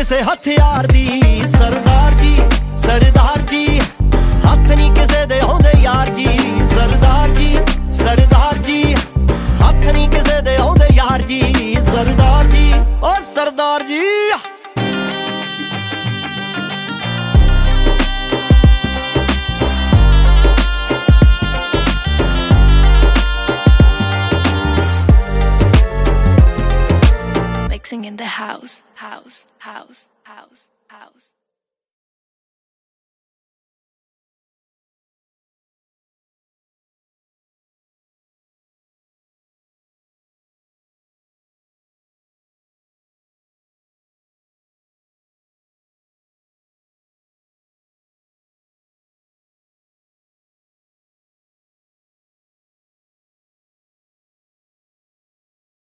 ਕਿਸੇ ਹਥਿਆਰ ਦੀ। ਸਰਦਾਰ ਜੀ ਸਰਦਾਰ ਜੀ ਹੱਥ ਨਹੀਂ ਕਿਸੇ ਦੇ ਆਉਂਦੇ ਯਾਰ ਜੀ। ਸਰਦਾਰ ਜੀ ਸਰਦਾਰ ਜੀ ਹੱਥ ਨਹੀਂ ਕਿਸੇ ਦੇ ਆਉਂਦੇ ਯਾਰ ਜੀ। ਸਰਦਾਰ ਜੀ ਓ Sardar ji. Mixing in the house, house, house, house, house.